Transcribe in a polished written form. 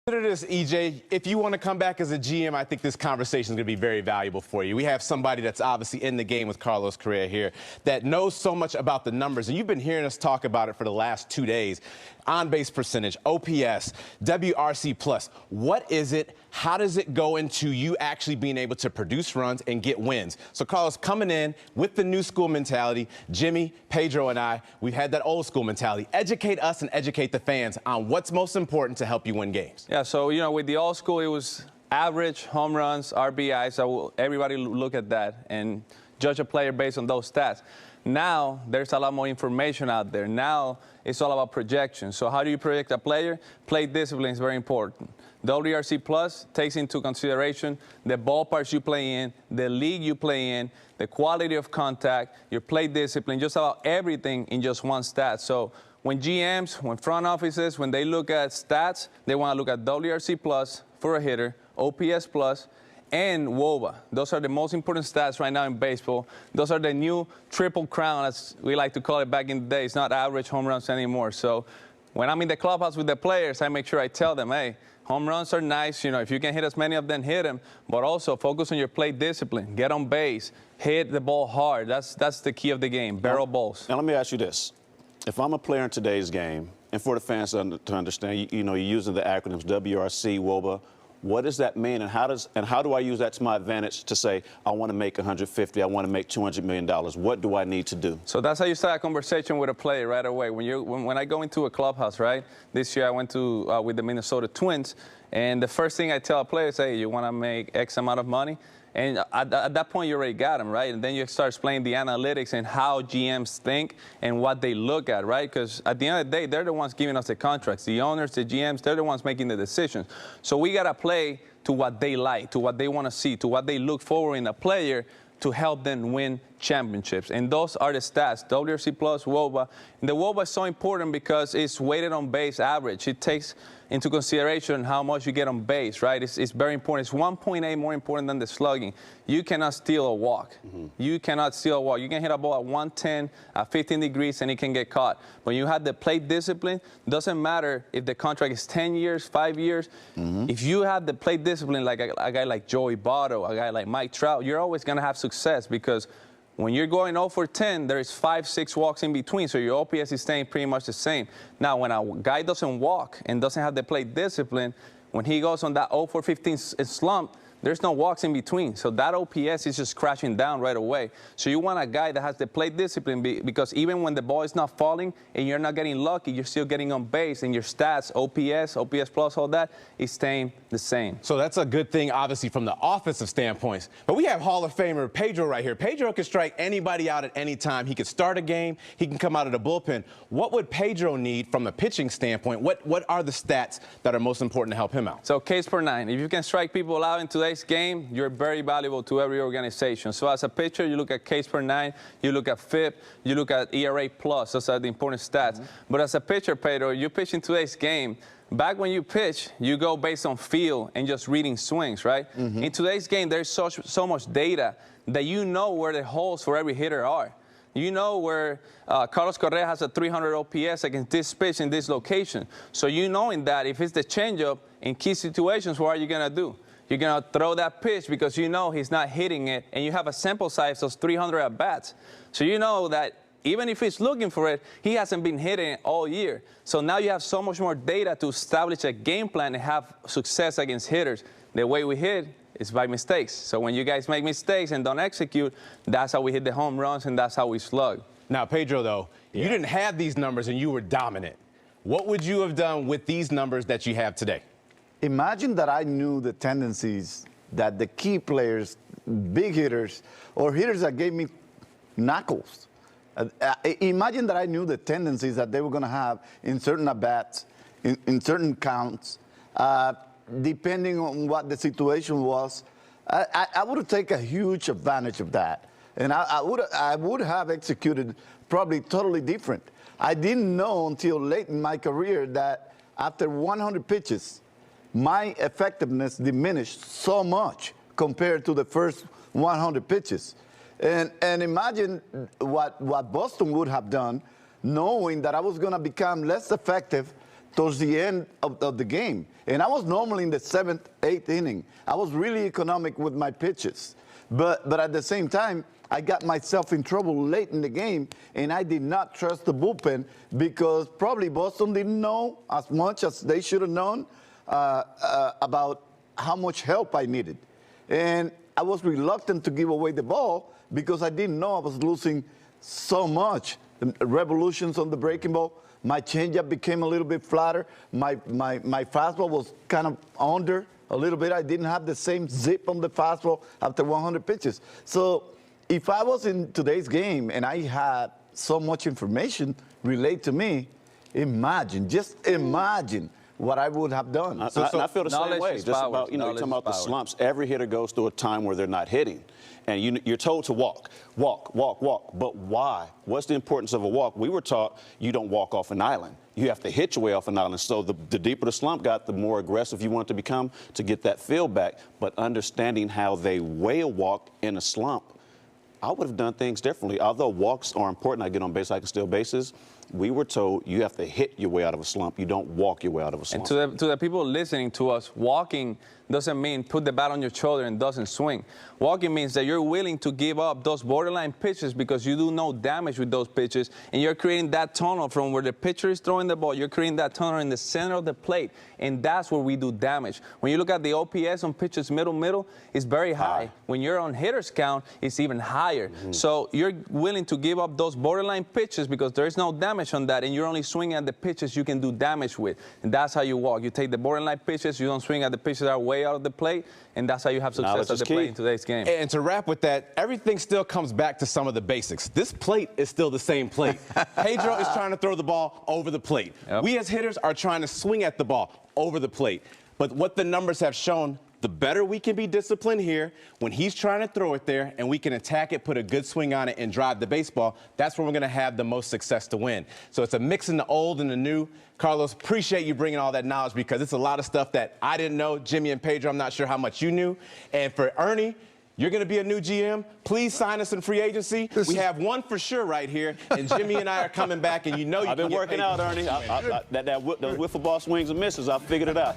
Consider this, EJ. If you want to come back as a GM, I think this conversation is going to be very valuable for you. We have somebody that's obviously in the game with Carlos Correa here that knows so much about the numbers, and you've been hearing us talk about it for the last 2 days. On-base percentage, OPS, WRC+. What is it? How does it go into you actually being able to produce runs and get wins? So, Carlos, coming in with the new school mentality, Jimmy, Pedro, and I, we've had that old school mentality. Educate us and educate the fans on what's most important to help you win games. Yeah, so, with the old school, it was average, home runs, RBIs. So everybody look at that and judge a player based on those stats. Now, there's a lot more information out there. Now, it's all about projection. So how do you project a player? Play discipline is very important. WRC Plus takes into consideration the ballparks you play in, the league you play in, the quality of contact, your play discipline, just about everything in just one stat. So when GMs, when front offices, when they look at stats, they want to look at WRC Plus for a hitter, OPS Plus, and WOBA. Those are the most important stats right now in baseball. Those are the new triple crown, as we like to call it back in the day. It's not average home runs anymore. So when I'm in the clubhouse with the players, I make sure I tell them, hey, home runs are nice. If you can hit as many of them, hit them. But also focus on your play discipline. Get on base. Hit the ball hard. That's the key of the game, barrel balls. Now, let me ask you this. If I'm a player in today's game, and for the fans to understand, you're using the acronyms WRC, WOBA, what does that mean, and how do I use that to my advantage to say I want to make 150, I want to make $200 million? What do I need to do? So that's how you start a conversation with a player right away. When I go into a clubhouse, right? This year I went to with the Minnesota Twins, and the first thing I tell a player is, hey, you want to make X amount of money? And at that point, you already got them, right? And then you start explaining the analytics and how GMs think and what they look at, right? Because at the end of the day, they're the ones giving us the contracts. The owners, the GMs, they're the ones making the decisions. So we got to play to what they like, to what they want to see, to what they look forward in a player to help them win championships. And those are the stats, WRC Plus, WOBA. And the WOBA is so important because it's weighted on base average. It takes into consideration how much you get on base, right? It's very important. It's 1.8 more important than the slugging. You cannot steal a walk. You cannot steal a walk. You can hit a ball at 110, at 15 degrees, and it can get caught. When you have the plate discipline, doesn't matter if the contract is 10 years, 5 years. If you have the plate discipline like a guy like Joey Votto, a guy like Mike Trout, you're always going to have success because when you're going 0 for 10, there is 5, 6 walks in between, so your OPS is staying pretty much the same. Now, when a guy doesn't walk and doesn't have the plate discipline, when he goes on that 0 for 15 slump, there's no walks in between. So that OPS is just crashing down right away. So you want a guy that has the plate discipline because even when the ball is not falling and you're not getting lucky, you're still getting on base and your stats, OPS Plus, all that is staying the same. So that's a good thing, obviously, from the offensive standpoints. But we have Hall of Famer Pedro right here. Pedro can strike anybody out at any time. He could start a game. He can come out of the bullpen. What would Pedro need from a pitching standpoint? What are the stats that are most important to help him out? So Ks per 9. If you can strike people out in today's game, you're very valuable to every organization. So as a pitcher, you look at Ks per 9, you look at FIP, you look at ERA plus. Those are the important stats. But as a pitcher, Pedro, you pitch in today's game. Back when you pitch, you go based on feel and just reading swings, right? In today's game, there's so much data that you know where the holes for every hitter are. You know where Carlos Correa has a 300 OPS against this pitch in this location. So you knowing that if it's the changeup in key situations, what are you going to do? You're going to throw that pitch because you know he's not hitting it, and you have a sample size of 300 at-bats. So you know that even if he's looking for it, he hasn't been hitting it all year. So now you have so much more data to establish a game plan and have success against hitters. The way we hit is by mistakes. So when you guys make mistakes and don't execute, that's how we hit the home runs, and that's how we slug. Now, Pedro, though, you didn't have these numbers and you were dominant. What would you have done with these numbers that you have today? Imagine that I knew the tendencies that the key players, big hitters, or hitters that gave me knuckles. Imagine that I knew the tendencies that they were going to have in certain at-bats, in certain counts, depending on what the situation was. I would have taken a huge advantage of that. And I would have executed probably totally different. I didn't know until late in my career that after 100 pitches, my effectiveness diminished so much compared to the first 100 pitches. And imagine what Boston would have done, knowing that I was going to become less effective towards the end of the game. And I was normally in the 7th, 8th inning. I was really economic with my pitches. But at the same time, I got myself in trouble late in the game, and I did not trust the bullpen because probably Boston didn't know as much as they should have known about how much help I needed. And I was reluctant to give away the ball because I didn't know I was losing so much. Revolutions on the breaking ball. My changeup became a little bit flatter. My fastball was kind of under a little bit. I didn't have the same zip on the fastball after 100 pitches. So if I was in today's game and I had so much information relayed to me, just imagine what I would have done. I feel the same way. Just power. about, you're talking about the slumps. Every hitter goes through a time where they're not hitting. And you're told to walk. But why? What's the importance of a walk? We were taught you don't walk off an island. You have to hit your way off an island. So the deeper the slump got, the more aggressive you want to become to get that feel back. But understanding how they weigh a walk in a slump, I would have done things differently. Although walks are important, I get on base, I can steal bases. We were told you have to hit your way out of a slump. You don't walk your way out of a slump. And to the people listening to us, walking doesn't mean put the bat on your shoulder and doesn't swing. Walking means that you're willing to give up those borderline pitches because you do no damage with those pitches, and you're creating that tunnel from where the pitcher is throwing the ball. You're creating that tunnel in the center of the plate, and that's where we do damage. When you look at the OPS on pitches middle, it's very high. When you're on hitters count, it's even higher. So you're willing to give up those borderline pitches because there is no damage on that, and you're only swinging at the pitches you can do damage with. And that's how you walk. You take the borderline pitches, you don't swing at the pitches that are way out of the plate, and that's how you have success at the plate in today's game. And to wrap with that, everything still comes back to some of the basics. This plate is still the same plate. Pedro is trying to throw the ball over the plate. Yep. We as hitters are trying to swing at the ball over the plate. But what the numbers have shown, the better we can be disciplined here when he's trying to throw it there and we can attack it, put a good swing on it, and drive the baseball, that's where we're going to have the most success to win. So it's a mix in the old and the new. Carlos, appreciate you bringing all that knowledge because it's a lot of stuff that I didn't know. Jimmy and Pedro, I'm not sure how much you knew. And for Ernie, you're going to be a new GM. Please sign us in free agency. We have one for sure right here, and Jimmy and I are coming back, and you know I've been working out, Ernie. Those wiffle ball swings and misses, I figured it out.